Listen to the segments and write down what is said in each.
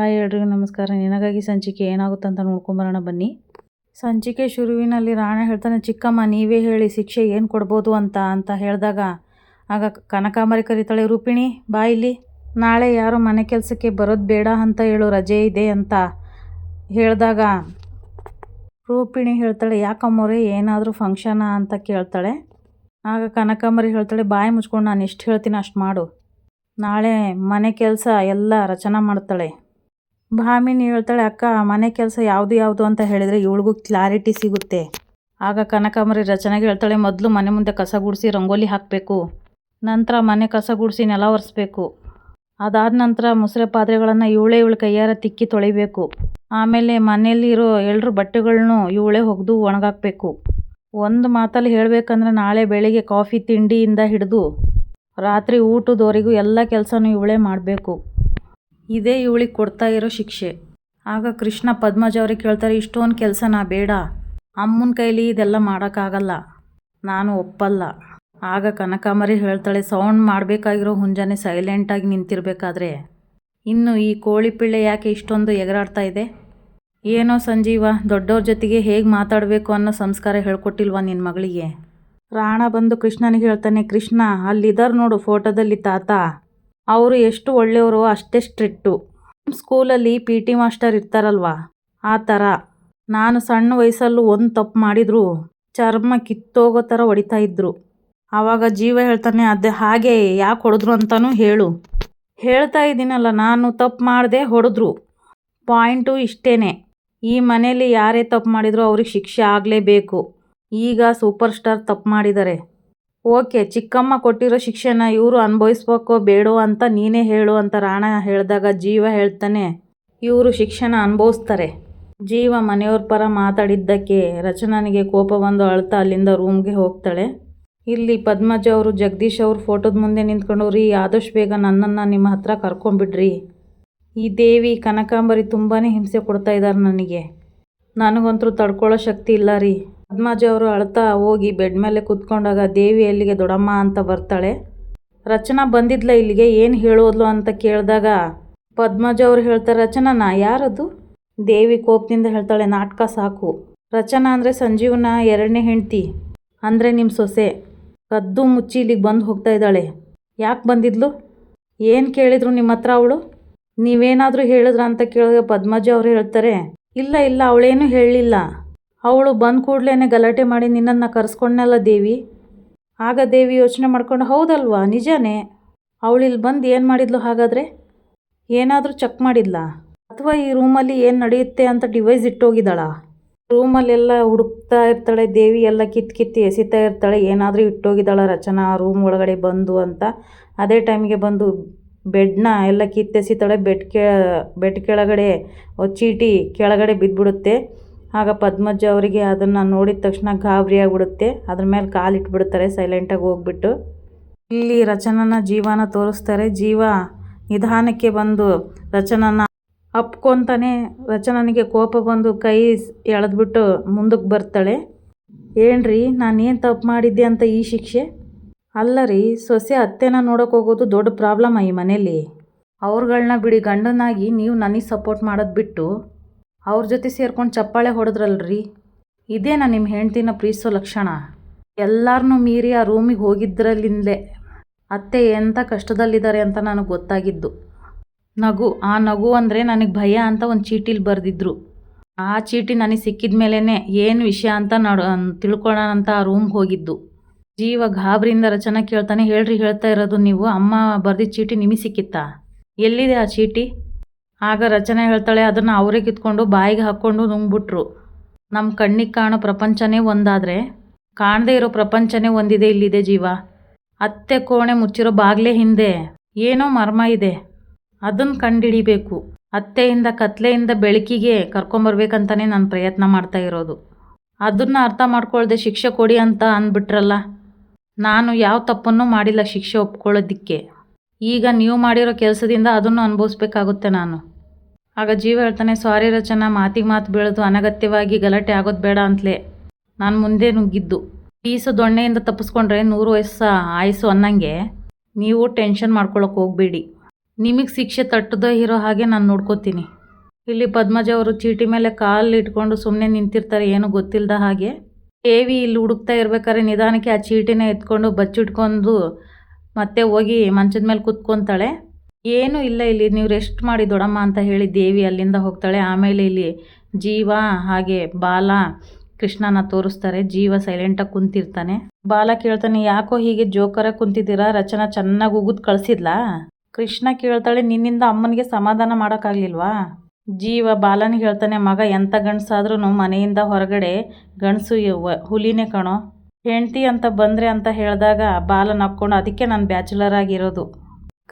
Hi ಎಲ್ರಿಗೂ ನಮಸ್ಕಾರ. ನಿನಗಾಗಿ ಸಂಚಿಕೆ ಏನಾಗುತ್ತಂತ ನೋಡ್ಕೊಂಬರೋಣ ಬನ್ನಿ. ಸಂಚಿಕೆ ಶುರುವಿನಲ್ಲಿ ರಾಣಾ ಹೇಳ್ತಾನೆ, ಚಿಕ್ಕಮ್ಮ ನೀವೇ ಹೇಳಿ ಶಿಕ್ಷೆ ಏನು ಕೊಡ್ಬೋದು ಅಂತ ಹೇಳಿದಾಗ ಆಗ ಕನಕಾಂಬರಿ ಕರೀತಾಳೆ, ರೂಪಿಣಿ ಬಾ ಇಲ್ಲಿ, ನಾಳೆ ಯಾರೋ ಮನೆ ಕೆಲಸಕ್ಕೆ ಬರೋದು ಬೇಡ ಅಂತ ಹೇಳು, ರಜೆ ಇದೆ ಅಂತ ಹೇಳಿದಾಗ ರೂಪಿಣಿ ಹೇಳ್ತಾಳೆ, ಯಾಕಮ್ಮೋರೆ ಏನಾದರೂ ಫಂಕ್ಷನಾ ಅಂತ ಕೇಳ್ತಾಳೆ. ಆಗ ಕನಕಾಂಬರಿ ಹೇಳ್ತಾಳೆ, ಬಾಯಿ ಮುಚ್ಕೊಂಡು ನಾನು ಎಷ್ಟು ಹೇಳ್ತೀನಿ ಅಷ್ಟು ಮಾಡು, ನಾಳೆ ಮನೆ ಕೆಲಸ ಎಲ್ಲ ರಚನಾ ಮಾಡ್ತಾಳೆ. ಭಾಮಿನಿ ಹೇಳ್ತಾಳೆ, ಅಕ್ಕ ಮನೆ ಕೆಲಸ ಯಾವುದು ಅಂತ ಹೇಳಿದರೆ ಇವಳಿಗೂ ಕ್ಲಾರಿಟಿ ಸಿಗುತ್ತೆ. ಆಗ ಕನಕಾಂಬರಿ ರಚನೆಗೆ ಹೇಳ್ತಾಳೆ, ಮೊದಲು ಮನೆ ಮುಂದೆ ಕಸ ಗುಡಿಸಿ ರಂಗೋಲಿ ಹಾಕಬೇಕು, ನಂತರ ಮನೆ ಕಸ ಗುಡಿಸಿ ನೆಲ ಒರೆಸ್ಬೇಕು, ಅದಾದ ನಂತರ ಮುಸುರೆ ಪಾತ್ರೆಗಳನ್ನು ಇವಳ ಕೈಯಾರ ತಿಕ್ಕಿ ತೊಳಿಬೇಕು, ಆಮೇಲೆ ಮನೆಯಲ್ಲಿರೋ ಎಲ್ಲರೂ ಬಟ್ಟೆಗಳನ್ನು ಇವಳೇ ಒಗೆದು ಒಣಗಾಕಬೇಕು. ಒಂದು ಮಾತಲ್ಲಿ ಹೇಳಬೇಕಂದ್ರೆ ನಾಳೆ ಬೆಳಿಗ್ಗೆ ಕಾಫಿ ತಿಂಡಿಯಿಂದ ಹಿಡಿದು ರಾತ್ರಿ ಊಟದವರೆಗೂ ಎಲ್ಲ ಕೆಲಸನೂ ಇವಳೇ ಮಾಡಬೇಕು. ಇದೇ ಇವಳಿಗೆ ಕೊಡ್ತಾ ಇರೋ ಶಿಕ್ಷೆ. ಆಗ ಕೃಷ್ಣ ಪದ್ಮಜ ಅವ್ರಿಗೆ ಕೇಳ್ತಾರೆ, ಇಷ್ಟೊಂದು ಕೆಲಸ ಬೇಡ, ಅಮ್ಮನ ಕೈಲಿ ಇದೆಲ್ಲ ಮಾಡೋಕ್ಕಾಗಲ್ಲ, ನಾನು ಒಪ್ಪಲ್ಲ. ಆಗ ಕನಕಾಂಬರಿ ಹೇಳ್ತಾಳೆ, ಸೌಂಡ್ ಮಾಡಬೇಕಾಗಿರೋ ಹುಂಜಾನೆ ಸೈಲೆಂಟಾಗಿ ನಿಂತಿರ್ಬೇಕಾದ್ರೆ ಇನ್ನು ಈ ಕೋಳಿ ಪಿಳ್ಳೆ ಯಾಕೆ ಇಷ್ಟೊಂದು ಎಗರಾಡ್ತಾ ಇದೆ? ಏನೋ ಸಂಜೀವ, ದೊಡ್ಡವ್ರ ಜೊತೆಗೆ ಹೇಗೆ ಮಾತಾಡಬೇಕು ಅನ್ನೋ ಸಂಸ್ಕಾರ ಹೇಳ್ಕೊಟ್ಟಿಲ್ವಾ ನಿನ್ನ ಮಗಳಿಗೆ? ರಾಣಾ ಬಂದು ಕೃಷ್ಣನಿಗೆ ಹೇಳ್ತಾನೆ, ಕೃಷ್ಣ ಅಲ್ಲಿದ್ದಾರೆ ನೋಡು ಫೋಟೋದಲ್ಲಿ ತಾತ, ಅವರು ಎಷ್ಟು ಒಳ್ಳೆಯವರು ಅಷ್ಟೇ ಸ್ಟ್ರಿಕ್ಟು. ಸ್ಕೂಲಲ್ಲಿ PT ಮಾಸ್ಟರ್ ಇರ್ತಾರಲ್ವ ಆ ಥರ. ನಾನು ಸಣ್ಣ ವಯಸ್ಸಲ್ಲೂ ಒಂದು ತಪ್ಪು ಮಾಡಿದ್ರು ಚರ್ಮ ಕಿತ್ತೋಗೋ ಥರ ಹೊಡಿತಾ ಇದ್ರು. ಆವಾಗ ಜೀವ ಹೇಳ್ತಾನೆ, ಅದೇ ಹಾಗೆ ಯಾಕೆ ಹೊಡೆದ್ರು ಅಂತಲೂ ಹೇಳು. ಹೇಳ್ತಾ ಇದ್ದೀನಲ್ಲ, ನಾನು ತಪ್ಪು ಮಾಡಿದೆ, ಹೊಡೆದ್ರು. ಪಾಯಿಂಟು ಇಷ್ಟೇ, ಈ ಮನೇಲಿ ಯಾರೇ ತಪ್ಪು ಮಾಡಿದ್ರು ಅವ್ರಿಗೆ ಶಿಕ್ಷೆ ಆಗಲೇಬೇಕು. ಈಗ ಸೂಪರ್ ಸ್ಟಾರ್ ತಪ್ಪು ಮಾಡಿದ್ದಾರೆ, ಓಕೆ, ಚಿಕ್ಕಮ್ಮ ಕೊಟ್ಟಿರೋ ಶಿಕ್ಷೆನ ಇವರು ಅನುಭವಿಸ್ಬೇಕೋ ಬೇಡೋ ಅಂತ ನೀನೇ ಹೇಳು ಅಂತ ರಾಣಾ ಹೇಳಿದಾಗ ಜೀವ ಹೇಳ್ತಾನೆ, ಇವರು ಶಿಕ್ಷೆನ ಅನುಭವಿಸ್ತಾರೆ. ಜೀವ ಮನೆಯವ್ರ ಪರ ಮಾತಾಡಿದ್ದಕ್ಕೆ ರಚನಾನಿಗೆ ಕೋಪ ಬಂದು ಅಳ್ತಾ ಅಲ್ಲಿಂದ ರೂಮ್ಗೆ ಹೋಗ್ತಾಳೆ. ಇಲ್ಲಿ ಪದ್ಮಜ ಅವರು ಜಗದೀಶ್ ಅವ್ರ ಫೋಟೋದ ಮುಂದೆ ನಿಂತ್ಕೊಂಡು, ರೀ ಆದಷ್ಟು ಬೇಗ ನನ್ನನ್ನು ನಿಮ್ಮ ಹತ್ರ ಕರ್ಕೊಂಬಿಡ್ರಿ, ಈ ದೇವಿ ಕನಕಾಂಬರಿ ತುಂಬಾ ಹಿಂಸೆ ಕೊಡ್ತಾ ಇದ್ದಾರೆ ನನಗೆ, ನನಗಂತೂ ತಡ್ಕೊಳ್ಳೋ ಶಕ್ತಿ ಇಲ್ಲ ರೀ. ಪದ್ಮಜ ಅವರು ಅಳ್ತಾ ಹೋಗಿ ಬೆಡ್ ಮೇಲೆ ಕೂತ್ಕೊಂಡಾಗ ದೇವಿ ಅಲ್ಲಿಗೆ ದೊಡ್ಡಮ್ಮ ಅಂತ ಬರ್ತಾಳೆ. ರಚನಾ ಬಂದಿದ್ಲ ಇಲ್ಲಿಗೆ, ಏನು ಹೇಳೋದ್ಲು ಅಂತ ಕೇಳಿದಾಗ ಪದ್ಮಜ ಅವರು ಹೇಳ್ತಾರೆ, ರಚನಾನ ಯಾರದು? ದೇವಿ ಕೋಪದಿಂದ ಹೇಳ್ತಾಳೆ, ನಾಟಕ ಸಾಕು, ರಚನಾ ಅಂದರೆ ಸಂಜೀವನ 2ನೇ ಹೆಂಡ್ತಿ, ಅಂದರೆ ನಿಮ್ಮ ಸೊಸೆ, ಕದ್ದು ಮುಚ್ಚಿ ಇಲ್ಲಿಗೆ ಬಂದು ಹೋಗ್ತಾ ಇದ್ದಾಳೆ. ಯಾಕೆ ಬಂದಿದ್ಲು? ಏನು ಕೇಳಿದ್ರು ನಿಮ್ಮ ಹತ್ರ ಅವಳು? ನೀವೇನಾದರೂ ಹೇಳಿದ್ರ ಅಂತ ಕೇಳಿದಾಗ ಪದ್ಮಜ ಅವರು ಹೇಳ್ತಾರೆ, ಇಲ್ಲ ಅವಳೇನೂ ಹೇಳಲಿಲ್ಲ, ಅವಳು ಬಂದ ಕೂಡಲೇ ಗಲಾಟೆ ಮಾಡಿ ನಿನ್ನನ್ನು ಕರೆಸ್ಕೊಂಡಲ್ಲ ದೇವಿ. ಆಗ ದೇವಿ ಯೋಚನೆ ಮಾಡ್ಕೊಂಡು, ಹೌದಲ್ವಾ ನಿಜಾನೇ, ಅವಳಿಲ್ಲಿ ಬಂದು ಏನು ಮಾಡಿದ್ಲು ಹಾಗಾದರೆ? ಏನಾದರೂ ಚೆಕ್ ಮಾಡಿದ್ಲಾ, ಅಥವಾ ಈ ರೂಮಲ್ಲಿ ಏನು ನಡೆಯುತ್ತೆ ಅಂತ ಡಿವೈಸ್ ಇಟ್ಟೋಗಿದ್ದಾಳ? ರೂಮಲ್ಲೆಲ್ಲ ಹುಡುಕ್ತಾ ಇರ್ತಾಳೆ ದೇವಿ, ಎಲ್ಲ ಕಿತ್ತಿ ಎಸಿತಾ ಇರ್ತಾಳೆ, ಏನಾದರೂ ಇಟ್ಟೋಗಿದ್ದಾಳ ರಚನಾ ರೂಮ್ ಒಳಗಡೆ ಬಂದು ಅಂತ. ಅದೇ ಟೈಮಿಗೆ ಬಂದು ಬೆಡ್ನ ಎಲ್ಲ ಕಿತ್ತೆಸಿತಾಳೆ. ಬೆಡ್ ಕೆಳಗಡೆ ಚೀಟಿ ಕೆಳಗಡೆ ಬಿದ್ದುಬಿಡುತ್ತೆ. ಆಗ ಪದ್ಮಜ ಅವರಿಗೆ ಅದನ್ನು ನೋಡಿದ ತಕ್ಷಣ ಗಾಬರಿ ಆಗಿಬಿಡುತ್ತೆ, ಅದ್ರ ಮೇಲೆ ಕಾಲಿಟ್ಬಿಡ್ತಾರೆ ಸೈಲೆಂಟಾಗಿ ಹೋಗ್ಬಿಟ್ಟು. ಇಲ್ಲಿ ರಚನನ ಜೀವನ ತೋರಿಸ್ತಾರೆ. ಜೀವ ನಿಧಾನಕ್ಕೆ ಬಂದು ರಚನನ ಅಪ್ಕೊತಾನೆ. ರಚನನಿಗೆ ಕೋಪ ಬಂದು ಕೈ ಎಳೆದ್ಬಿಟ್ಟು ಮುಂದಕ್ಕೆ ಬರ್ತಾಳೆ. ಏನ್ರಿ ನಾನೇನು ತಪ್ಪು ಮಾಡಿದ್ದೆ ಅಂತ ಈ ಶಿಕ್ಷೆ? ಅಲ್ಲ ರೀ, ಸೊಸೆ ಅತ್ತೆನ ನೋಡೋಕೆ ಹೋಗೋದು ದೊಡ್ಡ ಪ್ರಾಬ್ಲಮ್ ಈ ಮನೇಲಿ. ಅವ್ರುಗಳನ್ನ ಬಿಡಿ, ಗಂಡನಾಗಿ ನೀವು ನನಗೆ ಸಪೋರ್ಟ್ ಮಾಡೋದು ಬಿಟ್ಟು ಅವ್ರ ಜೊತೆ ಸೇರ್ಕೊಂಡು ಚಪ್ಪಾಳೆ ಹೊಡೆದ್ರಲ್ರಿ, ಇದೇನಾ ನಿಮ್ಮ ಹೆಂಡ್ತಿನ ಪ್ರೀತಿಸೋ ಲಕ್ಷಣ? ಎಲ್ಲರನ್ನೂ ಮೀರಿ ಆ ರೂಮಿಗೆ ಹೋಗಿದ್ರಲ್ಲಿಂದಲೇ ಅತ್ತೆ ಎಂಥ ಕಷ್ಟದಲ್ಲಿದ್ದಾರೆ ಅಂತ ನನಗೆ ಗೊತ್ತಾಗಿದ್ದು. ಆ ನಗು ಅಂದರೆ ನನಗೆ ಭಯ ಅಂತ ಒಂದು ಚೀಟಿಲಿ ಬರೆದಿದ್ರು. ಆ ಚೀಟಿ ನನಗೆ ಸಿಕ್ಕಿದ ಮೇಲೇ ಏನು ವಿಷಯ ಅಂತ ತಿಳ್ಕೊಳ್ಳೋಣ ಅಂತ ಆ ರೂಮ್ಗೆ ಹೋಗಿದ್ದು. ಜೀವ ಗಾಬರಿಯಿಂದ ರಚನಾ ಕೇಳ್ತಾನೆ, ಹೇಳ್ರಿ ಹೇಳ್ತಾ ಇರೋದು ನೀವು, ಅಮ್ಮ ಬರೆದಿದ್ದ ಚೀಟಿ ನಿಮಗೆ ಸಿಕ್ಕಿತ್ತಾ? ಎಲ್ಲಿದೆ ಆ ಚೀಟಿ? ಆಗ ರಚನೆ ಹೇಳ್ತಾಳೆ, ಅದನ್ನು ಅವರೇ ಕಿತ್ಕೊಂಡು ಬಾಯಿಗೆ ಹಾಕ್ಕೊಂಡು ನುಂಗ್ಬಿಟ್ರು. ನಮ್ಮ ಕಣ್ಣಿಗೆ ಕಾಣೋ ಪ್ರಪಂಚನೇ ಒಂದಾದರೆ ಕಾಣದೇ ಇರೋ ಪ್ರಪಂಚನೇ ಒಂದಿದೆ ಇಲ್ಲಿದೆ ಜೀವ. ಅತ್ತೆ ಕೋಣೆ ಮುಚ್ಚಿರೋ ಬಾಗಿಲೇ ಹಿಂದೆ ಏನೋ ಮರ್ಮ ಇದೆ, ಅದನ್ನು ಕಂಡುಹಿಡಿಬೇಕು. ಅತ್ತೆಯಿಂದ ಕತ್ಲೆಯಿಂದ ಬೆಳಕಿಗೆ ಕರ್ಕೊಂಬರ್ಬೇಕಂತಲೇ ನಾನು ಪ್ರಯತ್ನ ಮಾಡ್ತಾ ಇರೋದು. ಅದನ್ನು ಅರ್ಥ ಮಾಡ್ಕೊಳ್ದೆ ಶಿಕ್ಷೆ ಕೊಡಿ ಅಂತ ಅಂದ್ಬಿಟ್ರಲ್ಲ. ನಾನು ಯಾವ ತಪ್ಪನ್ನು ಮಾಡಿಲ್ಲ ಶಿಕ್ಷೆ ಒಪ್ಕೊಳ್ಳೋದಕ್ಕೆ. ಈಗ ನೀವು ಮಾಡಿರೋ ಕೆಲಸದಿಂದ ಅದನ್ನು ಅನುಭವಿಸ್ಬೇಕಾಗುತ್ತೆ ನಾನು. ಆಗ ಜೀವ ಹೇಳ್ತಾನೆ, ಸಾರಿ ರಚನಾ, ಮಾತಿಗೆ ಮಾತು ಬೆಳೆದು ಅನಗತ್ಯವಾಗಿ ಗಲಾಟೆ ಆಗೋದು ಬೇಡ ಅಂತಲೇ ನಾನು ಮುಂದೆ ನುಗ್ಗಿದ್ದು. ಪೀಸು ದೊಣ್ಣೆಯಿಂದ ತಪ್ಪಿಸ್ಕೊಂಡ್ರೆ 100 ವಯಸ್ಸು ಆಯಸ್ಸು ಅನ್ನಂಗೆ ನೀವು ಟೆನ್ಷನ್ ಮಾಡ್ಕೊಳಕ್ಕೆ ಹೋಗಬೇಡಿ. ನಿಮಗೆ ಶಿಕ್ಷೆ ತಟ್ಟದೇ ಇರೋ ಹಾಗೆ ನಾನು ನೋಡ್ಕೋತೀನಿ. ಇಲ್ಲಿ ಪದ್ಮಜ ಅವರು ಚೀಟಿ ಮೇಲೆ ಕಾಲು ಇಟ್ಕೊಂಡು ಸುಮ್ಮನೆ ನಿಂತಿರ್ತಾರೆ, ಏನೂ ಗೊತ್ತಿಲ್ಲದ ಹಾಗೆ. ದೇವಿ ಇಲ್ಲಿ ಹುಡುಕ್ತಾ ಇರ್ಬೇಕಾದ್ರೆ ನಿಧಾನಕ್ಕೆ ಆ ಚೀಟಿನ ಎತ್ಕೊಂಡು ಬಚ್ಚಿಟ್ಕೊಂಡು ಮತ್ತೆ ಹೋಗಿ ಮಂಚದ ಮೇಲೆ ಕೂತ್ಕೊತಾಳೆ. ಏನೂ ಇಲ್ಲ ಇಲ್ಲಿ, ನೀವು ರೆಸ್ಟ್ ಮಾಡಿ ದೊಡಮ್ಮ ಅಂತ ಹೇಳಿ ದೇವಿ ಅಲ್ಲಿಂದ ಹೋಗ್ತಾಳೆ. ಆಮೇಲೆ ಇಲ್ಲಿ ಜೀವ ಹಾಗೆ ಬಾಲ ಕೃಷ್ಣನ ತೋರಿಸ್ತಾರೆ. ಜೀವ ಸೈಲೆಂಟಾಗಿ ಕುಂತಿರ್ತಾನೆ. ಬಾಲ ಕೇಳ್ತಾನೆ, ಯಾಕೋ ಹೀಗೆ ಜೋಕರಾಗಿ ಕುಂತಿದ್ದೀರಾ, ರಚನಾ ಚೆನ್ನಾಗಿ ಉಗಿದು ಕಳಿಸಿದ್ಲಾ? ಕೃಷ್ಣ ಕೇಳ್ತಾಳೆ, ನಿನ್ನಿಂದ ಅಮ್ಮನಿಗೆ ಸಮಾಧಾನ ಮಾಡೋಕ್ಕಾಗಲಿಲ್ವಾ? ಜೀವ ಬಾಲನಿಗೆ ಹೇಳ್ತಾನೆ, ಮಗ ಎಂಥ ಗಂಡಸಾದ್ರೂ ಮನೆಯಿಂದ ಹೊರಗಡೆ ಗಂಡಸು ಹುಲಿನೇ ಕಣೋ, ಹೆಂಡ್ತಿ ಅಂತ ಬಂದರೆ ಅಂತ ಹೇಳಿದಾಗ ಬಾಲ ನಕ್ಕೊಂಡು, ಅದಕ್ಕೆ ನಾನು ಬ್ಯಾಚುಲರ್ ಆಗಿರೋದು.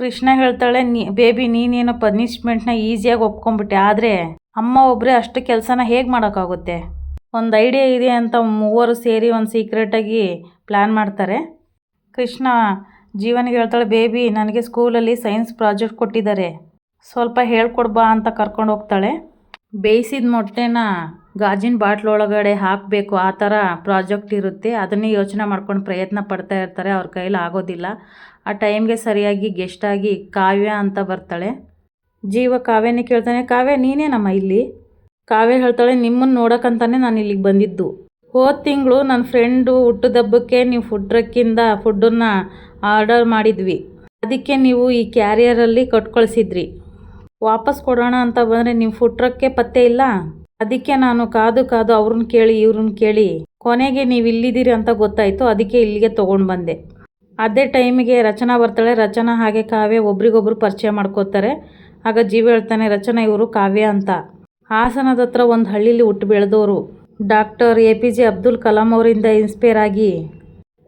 ಕೃಷ್ಣ ಹೇಳ್ತಾಳೆ, ಬೇಬಿ ನೀನೇನು ಪನಿಷ್ಮೆಂಟ್ನ ಈಸಿಯಾಗಿ ಒಪ್ಕೊಂಡ್ಬಿಟ್ಟೆ, ಆದರೆ ಅಮ್ಮ ಒಬ್ಬರೇ ಅಷ್ಟು ಕೆಲಸನ ಹೇಗೆ ಮಾಡೋಕ್ಕಾಗುತ್ತೆ? ಒಂದು ಐಡಿಯಾ ಇದೆ ಅಂತ ಮೂವರು ಸೇರಿ ಒಂದು ಸೀಕ್ರೆಟಾಗಿ ಪ್ಲ್ಯಾನ್ ಮಾಡ್ತಾರೆ. ಕೃಷ್ಣ ಜೀವನಿಗೆ ಹೇಳ್ತಾಳೆ, ಬೇಬಿ ನನಗೆ ಸ್ಕೂಲಲ್ಲಿ ಸೈನ್ಸ್ ಪ್ರಾಜೆಕ್ಟ್ ಕೊಟ್ಟಿದ್ದಾರೆ, ಸ್ವಲ್ಪ ಹೇಳ್ಕೊಡ್ಬಾ ಅಂತ ಕರ್ಕೊಂಡು ಹೋಗ್ತಾಳೆ. ಬೇಯಿಸಿದ ಮೊಟ್ಟೆನ ಗಾಜಿನ ಬಾಟ್ಲೊಳಗಡೆ ಹಾಕಬೇಕು, ಆ ಥರ ಪ್ರಾಜೆಕ್ಟ್ ಇರುತ್ತೆ. ಅದನ್ನೇ ಯೋಚನೆ ಮಾಡ್ಕೊಂಡು ಪ್ರಯತ್ನ ಪಡ್ತಾ ಇರ್ತಾರೆ. ಅವ್ರ ಕೈಲಿ ಆಗೋದಿಲ್ಲ. ಆ ಟೈಮ್ಗೆ ಸರಿಯಾಗಿ ಗೆಸ್ಟಾಗಿ ಕಾವ್ಯ ಅಂತ ಬರ್ತಾಳೆ. ಜೀವ ಕಾವ್ಯನೇ ಕೇಳ್ತಾನೆ, ಕಾವ್ಯ ನೀನೇನಮ್ಮ ಇಲ್ಲಿ? ಕಾವ್ಯ ಹೇಳ್ತಾಳೆ, ನಿಮ್ಮನ್ನು ನೋಡೋಕ್ಕಂತಾನೆ ನಾನು ಇಲ್ಲಿಗೆ ಬಂದಿದ್ದು. ಹೋದ ತಿಂಗಳು ನನ್ನ ಫ್ರೆಂಡು ಹುಟ್ಟುದಬ್ಬಕ್ಕೆ ನೀವು ಫುಡ್ ಟ್ರಕ್ಕಿಂದ ಫುಡ್ಡನ್ನು ಆರ್ಡರ್ ಮಾಡಿದ್ವಿ, ಅದಕ್ಕೆ ನೀವು ಈ ಕ್ಯಾರಿಯರಲ್ಲಿ ಕಳ್ಸಿದ್ರಿ. ವಾಪಸ್ ಕೊಡೋಣ ಅಂತ ಬಂದರೆ ನೀವು ಫುಡ್ ಟ್ರಕ್ಕೆ ಪತ್ತೆ ಇಲ್ಲ. ಅದಕ್ಕೆ ನಾನು ಕಾದು ಅವ್ರನ್ನ ಕೇಳಿ ಇವ್ರನ್ನ ಕೇಳಿ ಕೊನೆಗೆ ನೀವು ಇಲ್ಲಿದ್ದೀರಿ ಅಂತ ಗೊತ್ತಾಯಿತು, ಅದಕ್ಕೆ ಇಲ್ಲಿಗೆ ತೊಗೊಂಡು ಬಂದೆ. ಅದೇ ಟೈಮಿಗೆ ರಚನಾ ಬರ್ತಾಳೆ. ರಚನಾ ಹಾಗೆ ಕಾವ್ಯ ಒಬ್ರಿಗೊಬ್ರು ಪರಿಚಯ ಮಾಡ್ಕೋತಾರೆ. ಆಗ ಜೀವ ಹೇಳ್ತಾನೆ, ರಚನಾ ಇವರು ಕಾವ್ಯ ಅಂತ ಹಾಸನದ ಹತ್ರ ಒಂದು ಹಳ್ಳಿಲಿ ಹುಟ್ಟು ಬೆಳೆದವರು. ಡಾಕ್ಟರ್ APJ ಅಬ್ದುಲ್ ಕಲಾಂ ಅವರಿಂದ ಇನ್ಸ್ಪೈರ್ ಆಗಿ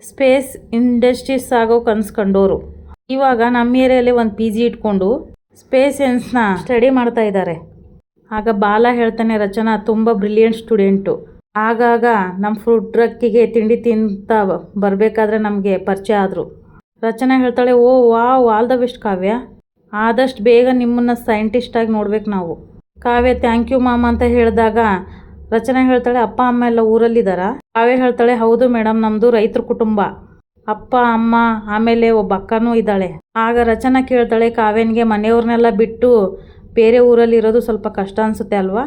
ಸ್ಪೇಸ್ ಇಂಡಸ್ಟ್ರೀಸ್ ಆಗೋ ಕನ್ಸ್ಕೊಂಡವರು. ಇವಾಗ ನಮ್ಮ ಏರಿಯಲ್ಲಿ ಒಂದು PG ಇಟ್ಕೊಂಡು ಸ್ಪೇಸ್ ಸೈನ್ಸ್ನ ಸ್ಟಡಿ ಮಾಡ್ತಾ ಇದ್ದಾರೆ. ಆಗ ಬಾಲ ಹೇಳ್ತಾನೆ, ರಚನಾ ತುಂಬ ಬ್ರಿಲಿಯಂಟ್ ಸ್ಟೂಡೆಂಟು, ಆಗಾಗ ನಮ್ಮ ಫುಡ್ ಟ್ರಕ್ಕಿಗೆ ತಿಂಡಿ ತಿಂತ ಬರಬೇಕಾದ್ರೆ ನಮಗೆ ಪರಿಚಯ ಆದರು. ರಚನಾ ಹೇಳ್ತಾಳೆ, ಓ ವಾವ್, ಆಲ್ ದ ಬೆಸ್ಟ್ ಕಾವ್ಯ, ಆದಷ್ಟು ಬೇಗ ನಿಮ್ಮನ್ನು ಸೈಂಟಿಸ್ಟಾಗಿ ನೋಡ್ಬೇಕು ನಾವು. ಕಾವ್ಯ ಥ್ಯಾಂಕ್ ಯು ಮಾಮ ಅಂತ ಹೇಳಿದಾಗ ರಚನಾ ಹೇಳ್ತಾಳೆ, ಅಪ್ಪ ಅಮ್ಮ ಎಲ್ಲ ಊರಲ್ಲಿದ್ದಾರಾ? ಕಾವ್ಯ ಹೇಳ್ತಾಳೆ, ಹೌದು ಮೇಡಮ್, ನಮ್ಮದು ರೈತರ ಕುಟುಂಬ, ಅಪ್ಪ ಅಮ್ಮ ಆಮೇಲೆ ಒಬ್ಬ ಅಕ್ಕನೂ ಇದ್ದಾಳೆ. ಆಗ ರಚನಾ ಕೇಳ್ತಾಳೆ, ಕಾವ್ಯನಿಗೆ ಮನೆಯವ್ರನ್ನೆಲ್ಲ ಬಿಟ್ಟು ಬೇರೆ ಊರಲ್ಲಿ ಇರೋದು ಸ್ವಲ್ಪ ಕಷ್ಟ ಅನಿಸುತ್ತೆ ಅಲ್ವಾ?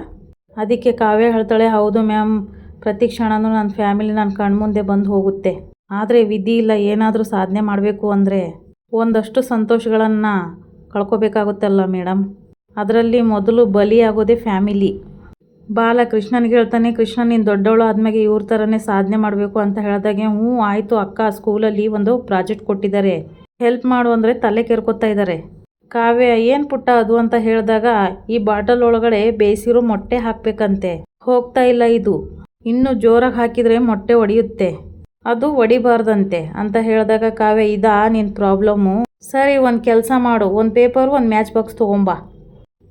ಅದಕ್ಕೆ ಕಾವ್ಯ ಹೇಳ್ತಾಳೆ, ಹೌದು ಮ್ಯಾಮ್, ಪ್ರತಿ ಕ್ಷಣನೂ ನನ್ನ ಫ್ಯಾಮಿಲಿ ನನ್ನ ಕಣ್ಮುಂದೆ ಬಂದು ಹೋಗುತ್ತೆ. ಆದರೆ ವಿಧಿ ಇಲ್ಲ, ಏನಾದರೂ ಸಾಧನೆ ಮಾಡಬೇಕು ಅಂದರೆ ಒಂದಷ್ಟು ಸಂತೋಷಗಳನ್ನು ಕಳ್ಕೊಬೇಕಾಗುತ್ತಲ್ಲ ಮೇಡಮ್, ಅದರಲ್ಲಿ ಮೊದಲು ಬಲಿಯಾಗೋದೇ ಫ್ಯಾಮಿಲಿ. ಬಾಲ ಕೃಷ್ಣನಿಗೆ ಹೇಳ್ತಾನೆ, ಕೃಷ್ಣ ನೀನು ದೊಡ್ಡವಳು ಆದಮೇಲೆ ಇವ್ರ ಥರನೇ ಸಾಧನೆ ಮಾಡಬೇಕು ಅಂತ ಹೇಳಿದಾಗೆ, ಹ್ಞೂ ಆಯಿತು ಅಕ್ಕ, ಸ್ಕೂಲಲ್ಲಿ ಒಂದು ಪ್ರಾಜೆಕ್ಟ್ ಕೊಟ್ಟಿದ್ದಾರೆ, ಹೆಲ್ಪ್ ಮಾಡು ಅಂದರೆ ತಲೆ ಕೆರ್ಕೋತಾ ಇದ್ದಾರೆ. ಕಾವ್ಯ ಏನು ಪುಟ್ಟ ಅದು ಅಂತ ಹೇಳಿದಾಗ, ಈ ಬಾಟಲ್ ಒಳಗಡೆ ಬೇಯಿಸಿರೋ ಮೊಟ್ಟೆ ಹಾಕಬೇಕಂತೆ, ಹೋಗ್ತಾ ಇಲ್ಲ ಇದು, ಇನ್ನೂ ಜೋರಾಗಿ ಹಾಕಿದರೆ ಮೊಟ್ಟೆ ಒಡೆಯುತ್ತೆ, ಅದು ಒಡಿಬಾರ್ದಂತೆ ಅಂತ ಹೇಳಿದಾಗ ಕಾವ್ಯ, ಇದಾ ನಿನ್ನ ಪ್ರಾಬ್ಲಮ್ಮು, ಸರಿ ಒಂದು ಕೆಲಸ ಮಾಡು, ಒಂದು ಪೇಪರು ಒಂದು ಮ್ಯಾಚ್ ಬಾಕ್ಸ್ ತೊಗೊಂಬಾ.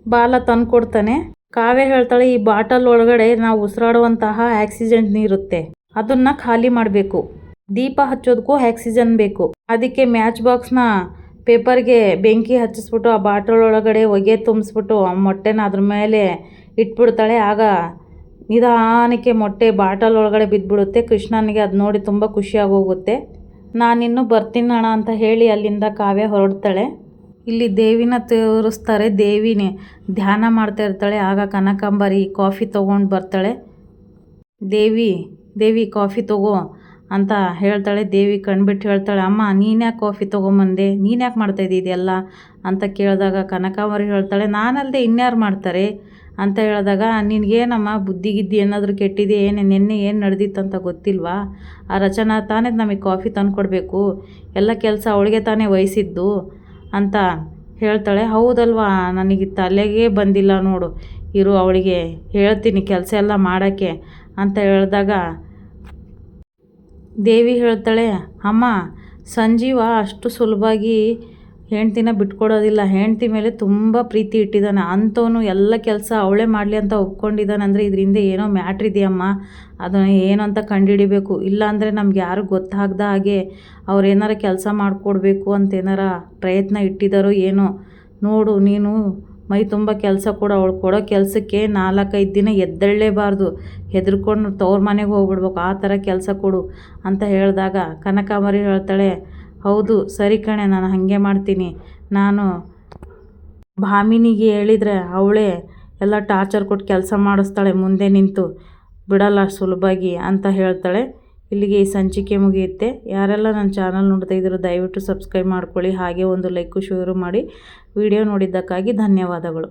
ಬಾಲ ತಂದು ಕೊಡ್ತಾನೆ. ಕಾವ್ಯ ಹೇಳ್ತಾಳೆ, ಈ ಬಾಟಲ್ ಒಳಗಡೆ ನಾವು ಉಸಿರಾಡುವಂತಹ ಆಕ್ಸಿಜನ್ ಇರುತ್ತೆ, ಅದನ್ನು ಖಾಲಿ ಮಾಡಬೇಕು, ದೀಪ ಹಚ್ಚೋದಕ್ಕೂ ಆಕ್ಸಿಜನ್ ಬೇಕು. ಅದಕ್ಕೆ ಮ್ಯಾಚ್ ಬಾಕ್ಸ್ನ ಪೇಪರ್ಗೆ ಬೆಂಕಿ ಹಚ್ಚಿಸ್ಬಿಟ್ಟು ಆ ಬಾಟಲ್ ಒಳಗಡೆ ಹೊಗೆ ತುಂಬಿಸ್ಬಿಟ್ಟು ಆ ಮೊಟ್ಟೆನ ಅದ್ರ ಮೇಲೆ ಇಟ್ಬಿಡ್ತಾಳೆ. ಆಗ ನಿಧಾನಕ್ಕೆ ಮೊಟ್ಟೆ ಬಾಟಲ್ ಒಳಗಡೆ ಬಿದ್ದುಬಿಡುತ್ತೆ. ಕೃಷ್ಣನಿಗೆ ಅದು ನೋಡಿ ತುಂಬ ಖುಷಿಯಾಗೋಗುತ್ತೆ. ನಾನಿನ್ನೂ ಬರ್ತೀನಿ ಅಣ್ಣ ಅಂತ ಹೇಳಿ ಅಲ್ಲಿಂದ ಕಾವ್ಯ ಹೊರಡ್ತಾಳೆ. ಇಲ್ಲಿ ದೇವಿನ ತೋರಿಸ್ತಾರೆ. ದೇವಿನೇ ಧ್ಯಾನ ಮಾಡ್ತಾ ಇರ್ತಾಳೆ. ಆಗ ಕನಕಾಂಬರಿ ಕಾಫಿ ತೊಗೊಂಡು ಬರ್ತಾಳೆ. ದೇವಿ ಕಾಫಿ ತಗೋ ಅಂತ ಹೇಳ್ತಾಳೆ. ದೇವಿ ಕಣ್ಬಿಟ್ಟು ಹೇಳ್ತಾಳೆ, ಅಮ್ಮ ನೀನ್ಯಾಕೆ ಕಾಫಿ ತೊಗೊಂಬಂದೆ, ನೀನ್ಯಾಕೆ ಮಾಡ್ತಾಯಿದ್ದಿ ಇದೆಲ್ಲ ಅಂತ ಕೇಳಿದಾಗ ಕನಕಾಂಬರಿ ಹೇಳ್ತಾಳೆ, ನಾನಲ್ಲದೆ ಇನ್ಯಾರು ಮಾಡ್ತಾರೆ ಅಂತ ಹೇಳಿದಾಗ, ನಿನಗೇನಮ್ಮ ಬುದ್ಧಿಗಿದ್ದಿ ಏನಾದರೂ ಕೆಟ್ಟಿದೆ, ನಿನ್ನೆ ಏನು ನಡೆದಿತ್ತು ಅಂತ ಗೊತ್ತಿಲ್ವಾ? ಆ ರಚನಾ ತಾನೇ ನಮಗೆ ಕಾಫಿ ತಂದು ಕೊಡಬೇಕು, ಎಲ್ಲ ಕೆಲಸ ಅವಳಿಗೆ ತಾನೇ ವಹಿಸಿದ್ದು ಅಂತ ಹೇಳ್ತಾಳೆ. ಹೌದಲ್ವಾ, ನನಗೆ ತಲೆಗೆ ಬಂದಿಲ್ಲ ನೋಡು, ಇರು ಅವಳಿಗೆ ಹೇಳ್ತೀನಿ ಕೆಲಸ ಎಲ್ಲ ಮಾಡೋಕ್ಕೆ ಅಂತ ಹೇಳಿದಾಗ ದೇವಿ ಹೇಳ್ತಾಳೆ, ಅಮ್ಮ ಸಂಜೀವ ಅಷ್ಟು ಸುಲಭವಾಗಿ ಹೆಂಡ್ತಿನ ಬಿಟ್ಕೊಡೋದಿಲ್ಲ, ಹೆಂಡ್ತಿ ಮೇಲೆ ತುಂಬ ಪ್ರೀತಿ ಇಟ್ಟಿದ್ದಾನೆ, ಅಂಥವನು ಎಲ್ಲ ಕೆಲಸ ಅವಳೇ ಮಾಡಲಿ ಅಂತ ಒಪ್ಕೊಂಡಿದ್ದಾನೆ ಅಂದರೆ ಇದರಿಂದ ಏನೋ ಮ್ಯಾಟ್ರ್ ಇದೆಯಮ್ಮ, ಅದನ್ನು ಏನು ಅಂತ ಕಂಡುಹಿಡಿಬೇಕು, ಇಲ್ಲಾಂದರೆ ನಮ್ಗೆ ಯಾರು ಗೊತ್ತಾಗ್ದ ಹಾಗೆ ಅವ್ರು ಏನಾರ ಕೆಲಸ ಮಾಡಿಕೊಡ್ಬೇಕು ಅಂತ ಏನಾರ ಪ್ರಯತ್ನ ಇಟ್ಟಿದ್ದಾರೋ ಏನೋ ನೋಡು, ನೀನು ಮೈ ತುಂಬ ಕೆಲಸ ಕೊಡು, ಅವಳು ಕೊಡೋ ಕೆಲಸಕ್ಕೆ 4-5 ದಿನ ಎದ್ದೇಳಲೇಬಾರ್ದು, ಹೆದರ್ಕೊಂಡು ತವ್ರ ಮನೆಗೆ ಹೋಗ್ಬಿಡ್ಬೇಕು, ಆ ಥರ ಕೆಲಸ ಕೊಡು ಅಂತ ಹೇಳಿದಾಗ ಕನಕಾಂಬರಿ ಹೇಳ್ತಾಳೆ, ಹೌದು ಸರಿ ಕಣೆ, ನಾನು ಹಾಗೆ ಮಾಡ್ತೀನಿ, ನಾನು ಭಾಮಿನಿಗೆ ಹೇಳಿದರೆ ಅವಳೇ ಎಲ್ಲ ಟಾರ್ಚರ್ ಕೊಟ್ಟು ಕೆಲಸ ಮಾಡಿಸ್ತಾಳೆ ಮುಂದೆ ನಿಂತು, ಬಿಡಲ್ಲ ಸುಲಭವಾಗಿ ಅಂತ ಹೇಳ್ತಾಳೆ. ಇಲ್ಲಿಗೆ ಈ ಸಂಚಿಕೆ ಮುಗಿಯುತ್ತೆ. ಯಾರೆಲ್ಲ ನನ್ನ ಚಾನಲ್ ನೋಡ್ತಾ ಇದ್ದೀರೋ ದಯವಿಟ್ಟು ಸಬ್ಸ್ಕ್ರೈಬ್ ಮಾಡ್ಕೊಳ್ಳಿ, ಹಾಗೆ ಒಂದು ಲೈಕು ಶೇರು ಮಾಡಿ. ವಿಡಿಯೋ ನೋಡಿದ್ದಕ್ಕಾಗಿ ಧನ್ಯವಾದಗಳು.